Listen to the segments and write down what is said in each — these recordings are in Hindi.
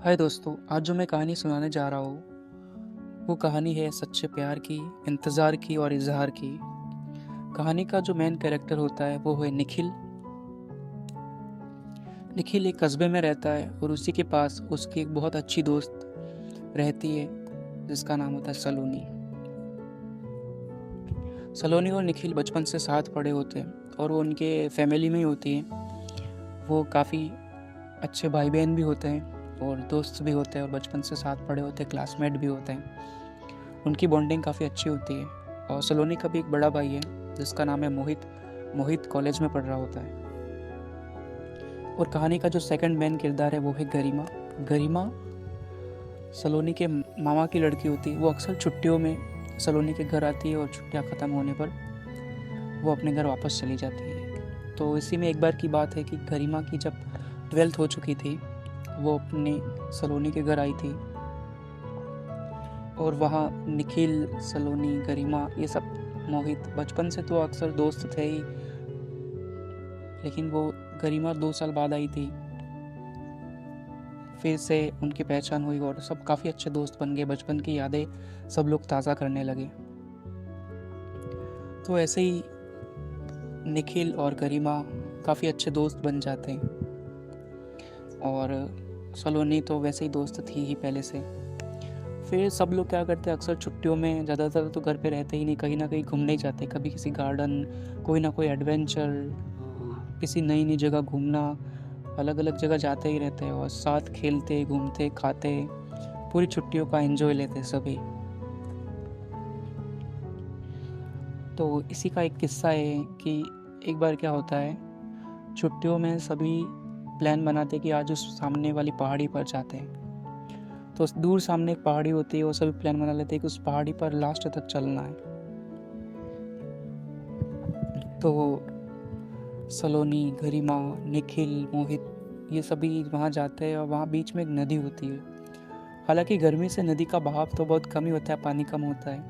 हाय दोस्तों, आज जो मैं कहानी सुनाने जा रहा हूँ वो कहानी है सच्चे प्यार की, इंतज़ार की और इज़हार की। कहानी का जो मेन कैरेक्टर होता है वो है निखिल। निखिल एक कस्बे में रहता है और उसी के पास उसकी एक बहुत अच्छी दोस्त रहती है जिसका नाम होता है सलोनी। सलोनी और निखिल बचपन से साथ पढ़े होते हैं और वो उनके फैमिली में ही होती है। वो काफ़ी अच्छे भाई बहन भी होते हैं और दोस्त भी होते हैं और बचपन से साथ पढ़े होते हैं, क्लासमेट भी होते हैं। उनकी बॉन्डिंग काफ़ी अच्छी होती है। और सलोनी का भी एक बड़ा भाई है जिसका नाम है मोहित। मोहित कॉलेज में पढ़ रहा होता है। और कहानी का जो सेकंड मेन किरदार है वो है गरिमा। गरिमा सलोनी के मामा की लड़की होती है। वो अक्सर छुट्टियों में सलोनी के घर आती है और छुट्टियां ख़त्म होने पर वो अपने घर वापस चली जाती है। तो इसी में एक बार की बात है कि गरिमा की जब 12th हो चुकी थी वो अपने सलोनी के घर आई थी और वहाँ निखिल, सलोनी, गरिमा, ये सब, मोहित बचपन से तो अक्सर दोस्त थे ही, लेकिन वो गरिमा 2 साल बाद आई थी। फिर से उनकी पहचान हुई और सब काफ़ी अच्छे दोस्त बन गए। बचपन की यादें सब लोग ताज़ा करने लगे। तो ऐसे ही निखिल और गरिमा काफ़ी अच्छे दोस्त बन जाते हैं। और सलोनी तो वैसे ही दोस्त थी ही पहले से। फिर सब लोग क्या करते हैं, अक्सर छुट्टियों में ज़्यादातर तो घर पे रहते ही नहीं, कहीं ना कहीं घूमने ही जाते। कभी किसी गार्डन, कोई ना कोई एडवेंचर, किसी नई नई जगह घूमना, अलग अलग जगह जाते ही रहते हैं और साथ खेलते, घूमते, खाते, पूरी छुट्टियों का एंजॉय लेते सभी। तो इसी का एक किस्सा है कि एक बार क्या होता है, छुट्टियों में सभी प्लान बनाते कि आज उस सामने वाली पहाड़ी पर जाते हैं। तो दूर सामने एक पहाड़ी होती है, वो सभी प्लान बना लेते हैं कि उस पहाड़ी पर लास्ट तक चलना है। तो सलोनी, गरिमा, निखिल, मोहित, ये सभी वहाँ जाते हैं और वहाँ बीच में एक नदी होती है। हालांकि गर्मी से नदी का बहाव तो बहुत कम ही होता है, पानी कम होता है,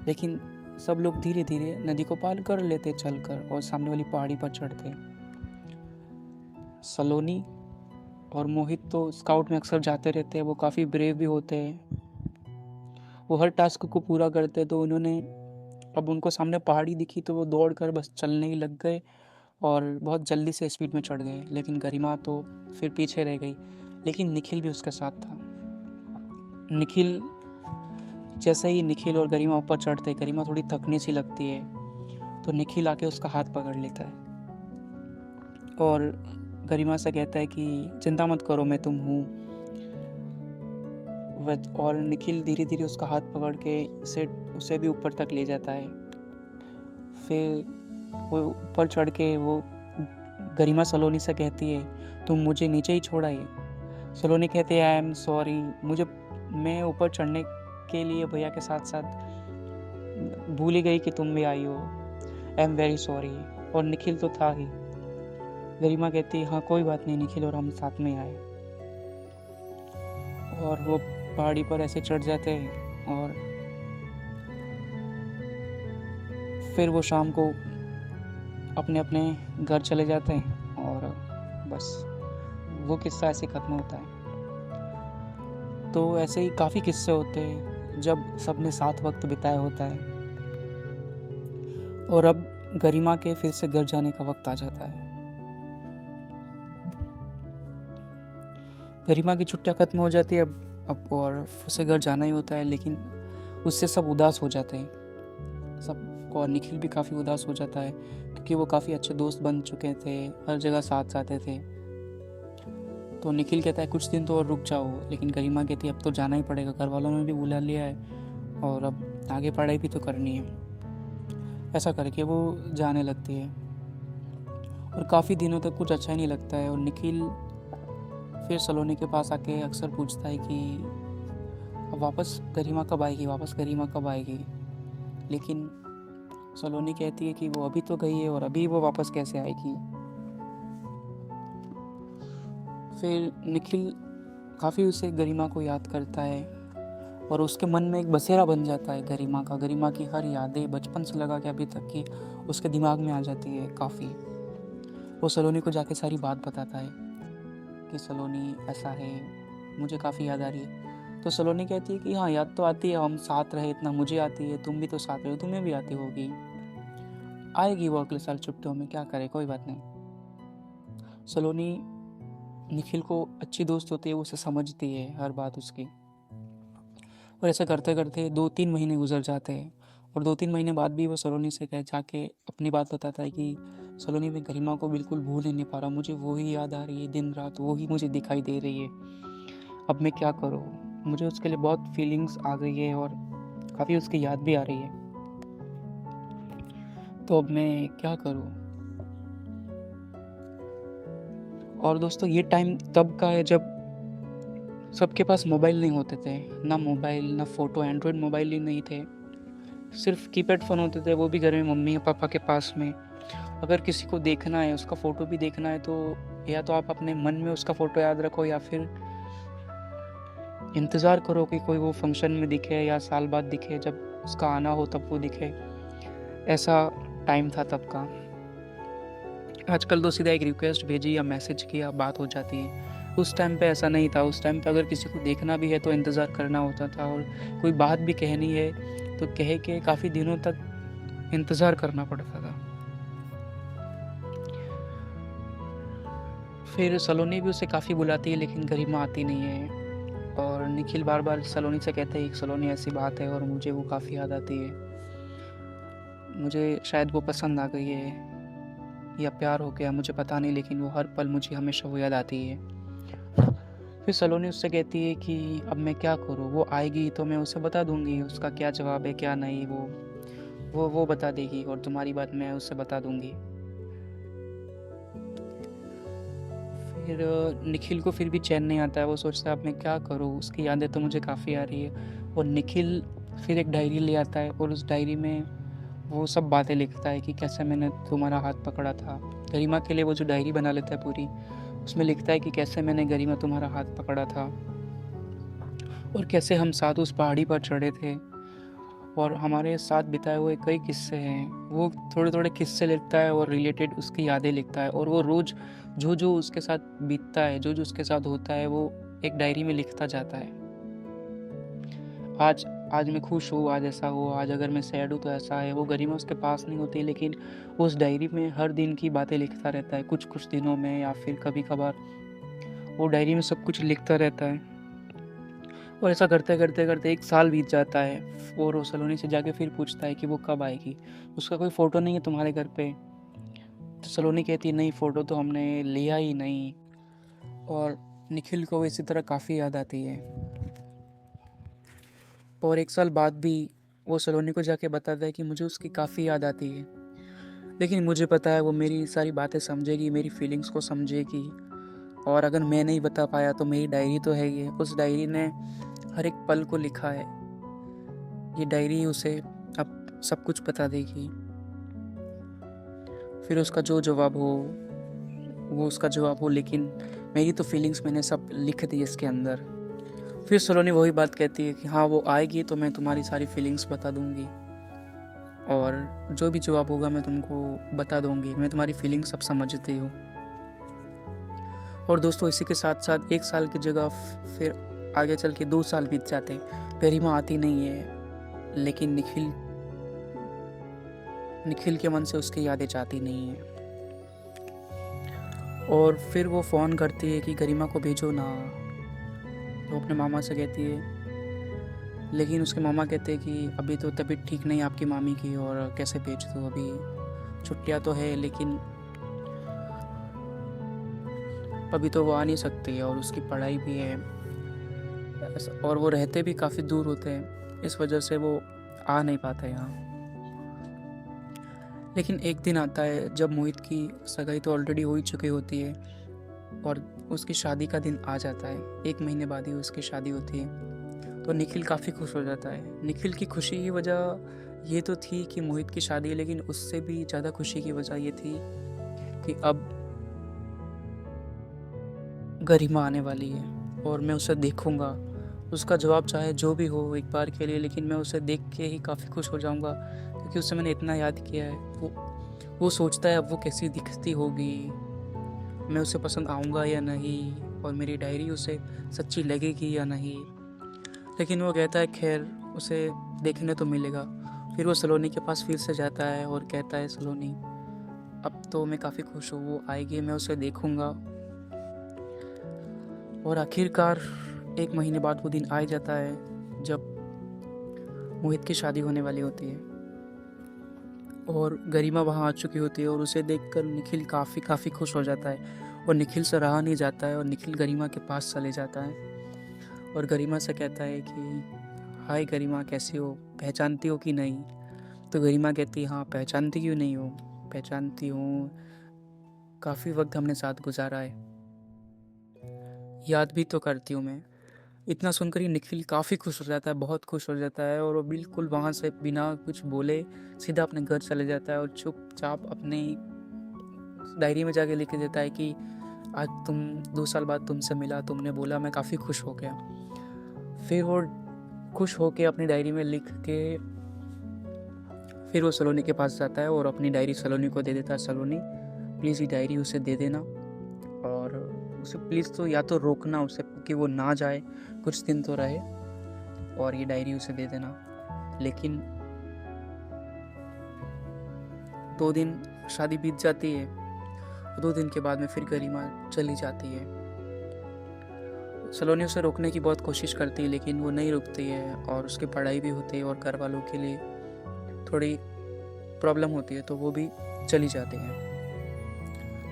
लेकिन सब लोग धीरे धीरे नदी को पार कर लेते चलकर और सामने वाली पहाड़ी पर चढ़ते। सलोनी और मोहित तो स्काउट में अक्सर जाते रहते हैं। वो काफ़ी ब्रेव भी होते हैं, वो हर टास्क को पूरा करते हैं। तो उन्होंने, अब उनको सामने पहाड़ी दिखी तो वो दौड़ कर बस चलने ही लग गए और बहुत जल्दी से स्पीड में चढ़ गए। लेकिन गरिमा तो फिर पीछे रह गई, लेकिन निखिल भी उसके साथ था। निखिल, जैसे ही निखिल और गरिमा ऊपर चढ़ते, गरिमा थोड़ी थकने सी लगती है तो निखिल आके उसका हाथ पकड़ लेता है और गरिमा से कहता है कि चिंता मत करो, मैं तुम हूँ। और निखिल धीरे धीरे उसका हाथ पकड़ के उसे भी ऊपर तक ले जाता है। फिर वो ऊपर चढ़ के वो गरिमा सलोनी से कहती है तुम मुझे नीचे ही छोड़ आई। सलोनी कहती है आई एम सॉरी, मैं ऊपर चढ़ने के लिए भैया के साथ साथ भूल ही गई कि तुम भी आई हो, आई एम वेरी सॉरी। और निखिल तो था ही। गरिमा कहती है हाँ कोई बात नहीं, निखिल और हम साथ में आए। और वो पहाड़ी पर ऐसे चढ़ जाते हैं और फिर वो शाम को अपने अपने घर चले जाते हैं और बस वो किस्सा ऐसे ख़त्म होता है। तो ऐसे ही काफ़ी किस्से होते हैं जब सबने साथ वक्त बिताया होता है। और अब गरिमा के फिर से घर जाने का वक्त आ जाता है। गरिमा की छुट्टियां खत्म हो जाती है अब और उसे घर जाना ही होता है, लेकिन उससे सब उदास हो जाते हैं सब। और निखिल भी काफ़ी उदास हो जाता है क्योंकि वो काफ़ी अच्छे दोस्त बन चुके थे, हर जगह साथ जाते थे। तो निखिल कहता है कुछ दिन तो और रुक जाओ, लेकिन गरिमा कहती है अब तो जाना ही पड़ेगा, घर वालों ने भी बुला लिया है और अब आगे पढ़ाई भी तो करनी है। ऐसा करके वो जाने लगती है और काफ़ी दिनों तक कुछ अच्छा ही नहीं लगता है। और निखिल फिर सलोनी के पास आके अक्सर पूछता है कि अब वापस गरिमा कब आएगी, वापस गरिमा कब आएगी। लेकिन सलोनी कहती है कि वो अभी तो गई है और अभी वो वापस कैसे आएगी। फिर निखिल काफ़ी उसे गरिमा को याद करता है और उसके मन में एक बसेरा बन जाता है गरिमा का। गरिमा की हर यादें बचपन से लगा के अभी तक की उसके दिमाग में आ जाती है काफ़ी। वो सलोनी को जाके सारी बात बताता है कि सलोनी ऐसा है, मुझे काफ़ी याद आ रही है। तो सलोनी कहती है कि हाँ, याद तो आती है, हम साथ रहे इतना, मुझे आती है, तुम भी तो साथ रहे हो, तुम्हें भी आती होगी। आएगी वो अगले साल छुट्टियों में, क्या करे, कोई बात नहीं। सलोनी निखिल को अच्छी दोस्त होती है, वो उसे समझती है हर बात उसकी। और ऐसा करते करते 2-3 महीने गुजर जाते हैं, और 2-3 महीने बाद भी वो सलोनी से कह जाके अपनी बात बताता है कि सलोनी, मैं गरिमा को बिल्कुल भूल ही नहीं पा रहा, मुझे वो ही याद आ रही है, दिन रात वो ही मुझे दिखाई दे रही है, अब मैं क्या करूँ। मुझे उसके लिए बहुत फीलिंग्स आ गई है और काफ़ी उसकी याद भी आ रही है, तो अब मैं क्या करूँ। और दोस्तों, ये टाइम तब का है जब सबके पास मोबाइल नहीं होते थे, ना मोबाइल ना फ़ोटो, एंड्रॉयड मोबाइल ही नहीं थे, सिर्फ कीपैड फ़ोन होते थे, वो भी घर में मम्मी या पापा के पास में। अगर किसी को देखना है, उसका फ़ोटो भी देखना है, तो या तो आप अपने मन में उसका फ़ोटो याद रखो, या फिर इंतज़ार करो कि कोई वो फंक्शन में दिखे या साल बाद दिखे, जब उसका आना हो तब वो दिखे। ऐसा टाइम था तब का। आजकल तो सीधा एक रिक्वेस्ट भेजी या मैसेज किया, बात हो जाती है। उस टाइम पे ऐसा नहीं था, उस टाइम पे अगर किसी को देखना भी है तो इंतज़ार करना होता था, और कोई बात भी कहनी है तो कह के काफ़ी दिनों तक इंतज़ार करना पड़ता था। फिर सलोनी भी उसे काफ़ी बुलाती है, लेकिन गरिमा आती नहीं है, और निखिल बार बार सलोनी से कहते हैं कि सलोनी, ऐसी बात है और मुझे वो काफ़ी याद आती है, मुझे शायद वो पसंद आ गई है या प्यार हो गया, मुझे पता नहीं, लेकिन वो हर पल मुझे हमेशा वो याद आती है। फिर सलोनी उससे कहती है कि अब मैं क्या करूँ, वो आएगी तो मैं उसे बता दूंगी, उसका क्या जवाब है क्या नहीं, वो बता देगी, और तुम्हारी बात मैं उसे बता दूंगी। फिर निखिल को फिर भी चैन नहीं आता है, वो सोचता है अब मैं क्या करूँ, उसकी यादें तो मुझे काफ़ी आ रही है। और निखिल फिर एक डायरी ले आता है, और उस डायरी में वो सब बातें लिखता है कि कैसे मैंने तुम्हारा हाथ पकड़ा था। गरिमा के लिए वो जो डायरी बना लेता है पूरी, उसमें लिखता है कि कैसे मैंने गरिमा तुम्हारा हाथ पकड़ा था, और कैसे हम साथ उस पहाड़ी पर चढ़े थे, और हमारे साथ बिताए हुए कई किस्से हैं। वो थोड़े थोड़े किस्से लिखता है और रिलेटेड उसकी यादें लिखता है, और वो रोज़ जो जो उसके साथ बीतता है, जो जो उसके साथ होता है, वो एक डायरी में लिखता जाता है। आज आज मैं खुश हूँ, आज ऐसा हुआ, आज अगर मैं सैड हूँ तो ऐसा है। वो गरिमा उसके पास नहीं होती, लेकिन उस डायरी में हर दिन की बातें लिखता रहता है, कुछ कुछ दिनों में या फिर कभी कभार वो डायरी में सब कुछ लिखता रहता है। और ऐसा करते करते करते 1 साल बीत जाता है, और वो सलोनी से जाके फिर पूछता है कि वो कब आएगी, उसका कोई फ़ोटो नहीं है तुम्हारे घर पे। तो सलोनी कहती है नहीं, फ़ोटो तो हमने लिया ही नहीं। और निखिल को इसी तरह काफ़ी याद आती है, और 1 साल बाद भी वो सलोनी को जाके बताता है कि मुझे उसकी काफ़ी याद आती है, लेकिन मुझे पता है वो मेरी सारी बातें समझेगी, मेरी फीलिंग्स को समझेगी। और अगर मैं नहीं बता पाया तो मेरी डायरी तो है ही है, उस डायरी ने हर एक पल को लिखा है, ये डायरी उसे अब सब कुछ बता देगी। फिर उसका जो जवाब हो वो उसका जवाब हो, लेकिन मेरी तो फीलिंग्स मैंने सब लिख दी इसके अंदर। फिर सलोनी वही बात कहती है कि हाँ, वो आएगी तो मैं तुम्हारी सारी फीलिंग्स बता दूंगी, और जो भी जवाब होगा मैं तुमको बता दूंगी, मैं तुम्हारी फीलिंग्स सब समझती हूँ। और दोस्तों, इसी के साथ साथ 1 साल की जगह फिर आगे चल के 2 साल बीत जाते हैं। गरिमा आती नहीं है, लेकिन निखिल के मन से उसकी यादें जाती नहीं है। और फिर वो फ़ोन करती है कि गरिमा को भेजो ना, तो अपने मामा से कहती है, लेकिन उसके मामा कहते हैं कि अभी तो तबीयत ठीक नहीं आपकी मामी की, और कैसे भेज दूँ, अभी छुट्टियाँ तो है लेकिन अभी तो वो आ नहीं सकती, और उसकी पढ़ाई भी है, और वो रहते भी काफ़ी दूर होते हैं, इस वजह से वो आ नहीं पाता यहाँ। लेकिन एक दिन आता है जब मोहित की सगाई तो ऑलरेडी हो ही चुकी होती है, और उसकी शादी का दिन आ जाता है। 1 महीने बाद ही उसकी शादी होती है, तो निखिल काफ़ी खुश हो जाता है। निखिल की खुशी की वजह ये तो थी कि मोहित की शादी है, लेकिन उससे भी ज़्यादा खुशी की वजह ये थी कि अब गरिमा आने वाली है, और मैं उसे देखूंगा। उसका जवाब चाहे जो भी हो एक बार के लिए, लेकिन मैं उसे देख के ही काफ़ी खुश हो जाऊंगा, क्योंकि उसे मैंने इतना याद किया है। वो सोचता है अब वो कैसी दिखती होगी, मैं उसे पसंद आऊँगा या नहीं, और मेरी डायरी उसे सच्ची लगेगी या नहीं। लेकिन वो कहता है खैर उसे देखने तो मिलेगा। फिर वो सलोनी के पास फिर से जाता है और कहता है सलोनी अब तो मैं काफ़ी खुश हूँ, वो आएगी, मैं उसे देखूँगा। और आखिरकार 1 महीने बाद वो दिन आ जाता है जब मोहित की शादी होने वाली होती है और गरिमा वहाँ आ चुकी होती है और उसे देखकर निखिल काफ़ी खुश हो जाता है और निखिल से रहा नहीं जाता है और निखिल गरिमा के पास चले जाता है और गरिमा से कहता है कि हाय गरिमा, कैसी हो, पहचानती हो कि नहीं? तो गरिमा कहती है हाँ पहचानती क्यों नहीं हो, पहचानती हूँ, काफ़ी वक्त हमने साथ गुजारा है, याद भी तो करती हूँ मैं। इतना सुनकर ही निखिल काफ़ी खुश हो जाता है, बहुत खुश हो जाता है और वो बिल्कुल वहाँ से बिना कुछ बोले सीधा अपने घर चले जाता है और चुपचाप अपने डायरी में जाके लिख देता है कि आज 2 साल बाद तुमसे मिला, तुमने बोला, मैं काफ़ी खुश हो गया। फिर वो खुश होके अपनी डायरी में लिख के फिर वो सलोनी के पास जाता है और अपनी डायरी सलोनी को दे देता है। सलोनी प्लीज़ ये डायरी उसे दे देना और उसे प्लीज़ तो या तो रोकना उसे कि वो ना जाए, कुछ दिन तो रहे, और ये डायरी उसे दे देना। लेकिन 2 दिन शादी बीत जाती है, 2 दिन के बाद में फिर गरिमा चली जाती है। सलोनी उसे रोकने की बहुत कोशिश करती है लेकिन वो नहीं रुकती है और उसकी पढ़ाई भी होती है और घर वालों के लिए थोड़ी प्रॉब्लम होती है तो वो भी चली जाती है।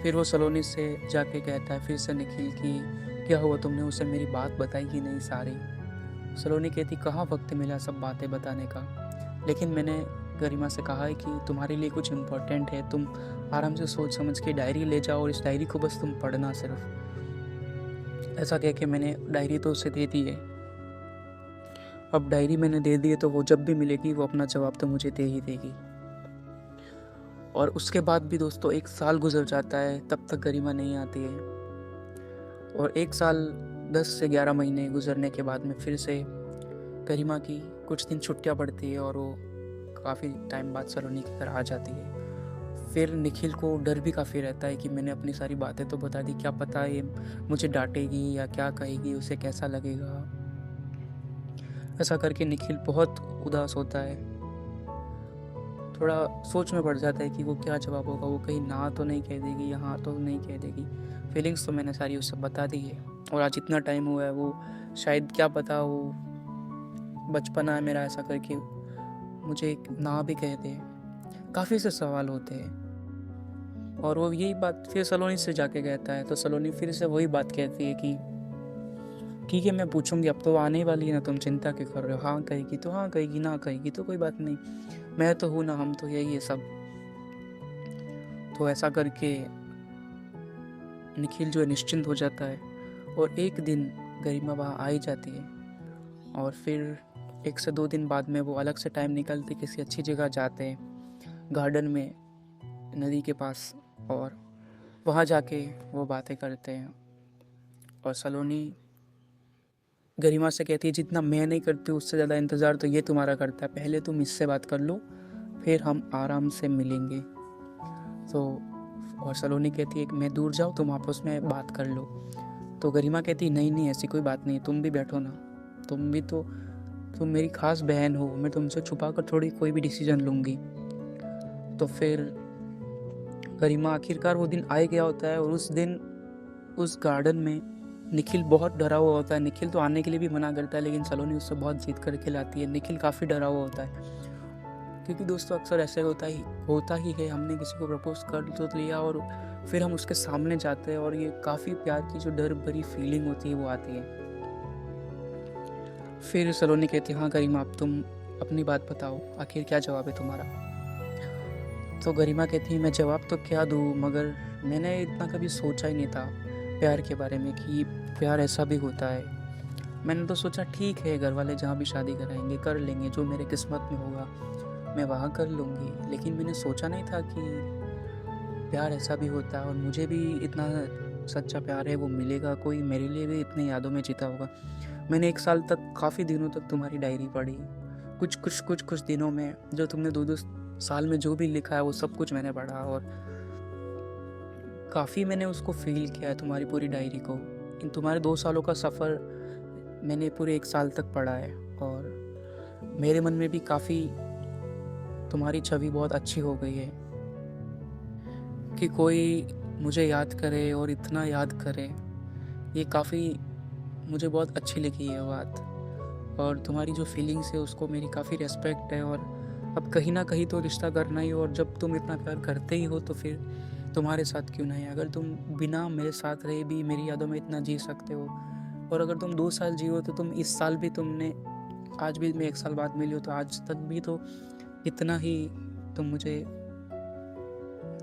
फिर वो सलोनी से जाके कहता है फिर से निखिल कि क्या हुआ, तुमने उसे मेरी बात बताई कि नहीं सारी? सलोनी कहती कहाँ वक्त मिला सब बातें बताने का, लेकिन मैंने गरिमा से कहा है कि तुम्हारे लिए कुछ इम्पोर्टेंट है, तुम आराम से सोच समझ के डायरी ले जाओ और इस डायरी को बस तुम पढ़ना सिर्फ। ऐसा कह के मैंने डायरी तो उसे दे दी है। अब डायरी मैंने दे दी है तो वो जब भी मिलेगी वो अपना जवाब तो मुझे दे ही देगी। और उसके बाद भी दोस्तों 1 साल गुजर जाता है, तब तक गरिमा नहीं आती है। और 1 साल 10 से 11 महीने गुजरने के बाद में फिर से गरिमा की कुछ दिन छुट्टियां पड़ती है और वो काफ़ी टाइम बाद सलोनी के घर आ जाती है। फिर निखिल को डर भी काफ़ी रहता है कि मैंने अपनी सारी बातें तो बता दी, क्या पता ये मुझे डांटेगी या क्या कहेगी, उसे कैसा लगेगा। ऐसा करके निखिल बहुत उदास होता है, थोड़ा सोच में पड़ जाता है कि वो क्या जवाब होगा, वो कहीं ना तो नहीं कह देगी या हाँ तो नहीं कह देगी। फीलिंग्स तो मैंने सारी उसे बता दी है और आज इतना टाइम हुआ है, वो शायद क्या पता वो बचपना है मेरा ऐसा करके मुझे एक ना भी कह दे। काफ़ी से सवाल होते हैं और वो यही बात फिर सलोनी से जाके कहता है तो सलोनी फिर से वही बात कहती है कि ठीक है मैं पूछूंगी, अब तो आने वाली है ना, तुम चिंता क्यों कर रहे हो, हाँ कहेगी तो हाँ कहेगी, ना कहेगी तो कोई बात नहीं, मैं तो हूँ ना, हम तो यही है सब। तो ऐसा करके निखिल जो है निश्चिंत हो जाता है और एक दिन गरिमा वहाँ आ ही जाती है और फिर 1 से 2 दिन बाद में वो अलग से टाइम निकालते किसी अच्छी जगह जाते हैं, गार्डन में, नदी के पास, और वहाँ जाके वो बातें करते हैं। और सलोनी गरिमा से कहती है जितना मैं नहीं करती उससे ज़्यादा इंतज़ार तो ये तुम्हारा करता है, पहले तुम इससे बात कर लो फिर हम आराम से मिलेंगे। तो और सलोनी कहती है कि मैं दूर जाऊँ तुम आपस में बात कर लो। तो गरिमा कहती है नहीं ऐसी कोई बात नहीं, तुम भी बैठो ना, तुम भी तो, तुम मेरी खास बहन हो, मैं तुमसे छुपा कर थोड़ी कोई भी डिसीजन लूँगी। तो फिर गरिमा आखिरकार वो दिन आ गया होता है और उस दिन उस गार्डन में निखिल बहुत डरा हुआ होता है। निखिल तो आने के लिए भी मना करता है लेकिन सलोनी उससे बहुत जिद करके लाती है। निखिल काफ़ी डरा हुआ होता है क्योंकि दोस्तों अक्सर ऐसे होता ही है, हमने किसी को प्रपोज कर तो लिया और फिर हम उसके सामने जाते हैं और ये काफ़ी प्यार की जो डर भरी फीलिंग होती है वो आती है। फिर सलोनी कहती है हाँ गरिमा अब तुम अपनी बात बताओ, आखिर क्या जवाब है तुम्हारा? तो गरिमा कहती है मैं जवाब तो क्या दूँ, मगर मैंने इतना कभी सोचा ही नहीं था प्यार के बारे में कि प्यार ऐसा भी होता है। मैंने तो सोचा ठीक है घर वाले जहाँ भी शादी कराएंगे कर लेंगे, जो मेरे किस्मत में होगा मैं वहाँ कर लूँगी, लेकिन मैंने सोचा नहीं था कि प्यार ऐसा भी होता है और मुझे भी इतना सच्चा प्यार है वो मिलेगा, कोई मेरे लिए भी इतनी यादों में जीता होगा। मैंने 1 साल तक काफ़ी दिनों तक तुम्हारी डायरी पढ़ी, कुछ दिनों में जो तुमने 2 साल में जो भी लिखा है वो सब कुछ मैंने पढ़ा और काफ़ी मैंने उसको फील किया है तुम्हारी पूरी डायरी को। इन तुम्हारे 2 सालों का सफ़र मैंने पूरे 1 साल तक पढ़ा है, और मेरे मन में भी काफ़ी तुम्हारी छवि बहुत अच्छी हो गई है कि कोई मुझे याद करे और इतना याद करे। ये काफ़ी मुझे बहुत अच्छी लगी ये बात, और तुम्हारी जो फीलिंग्स है उसको मेरी काफ़ी रिस्पेक्ट है। और अब कहीं ना कहीं तो रिश्ता करना ही, और जब तुम इतना प्यार करते ही हो तो फिर तुम्हारे साथ क्यों नहीं। अगर तुम बिना मेरे साथ रहे भी मेरी यादों में इतना जी सकते हो, और अगर तुम 2 साल जियो तो तुम इस साल भी तुमने, आज भी मैं 1 साल बाद मिली हो तो आज तक भी तो इतना ही तुम मुझे,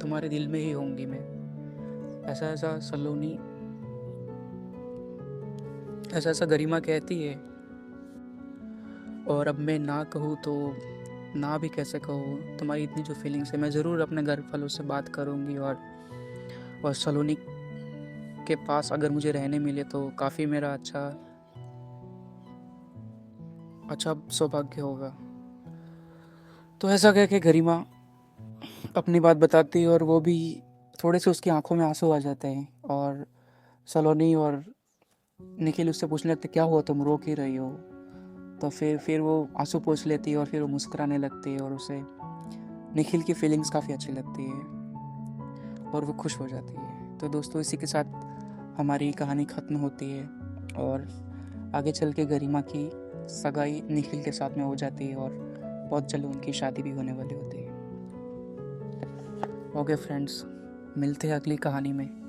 तुम्हारे दिल में ही होंगी मैं। ऐसा ऐसा सलोनी, ऐसा ऐसा गरिमा कहती है। और अब मैं ना कहूँ तो ना भी कैसे कहूँ, तुम्हारी इतनी जो फीलिंग्स है, मैं ज़रूर अपने घर वालों से बात करूँगी। और सलोनी के पास अगर मुझे रहने मिले तो काफ़ी मेरा अच्छा सौभाग्य होगा। तो ऐसा कह के गरिमा अपनी बात बताती है, और वो भी थोड़े से उसकी आंखों में आंसू आ जाते हैं। और सलोनी और निखिल उससे पूछने लगते, क्या हुआ, तुम रो क्यों रही हो। तो फिर वो आंसू पोंछ लेती है, और फिर वो मुस्कुराने लगती है, और उसे निखिल की फीलिंग्स काफ़ी अच्छी लगती है, और वो खुश हो जाती है। तो दोस्तों, इसी के साथ हमारी कहानी ख़त्म होती है, और आगे चल के गरिमा की सगाई निखिल के साथ में हो जाती है, और बहुत जल्द उनकी शादी भी होने वाली होती है। ओके फ्रेंड्स, मिलते हैं अगली कहानी में।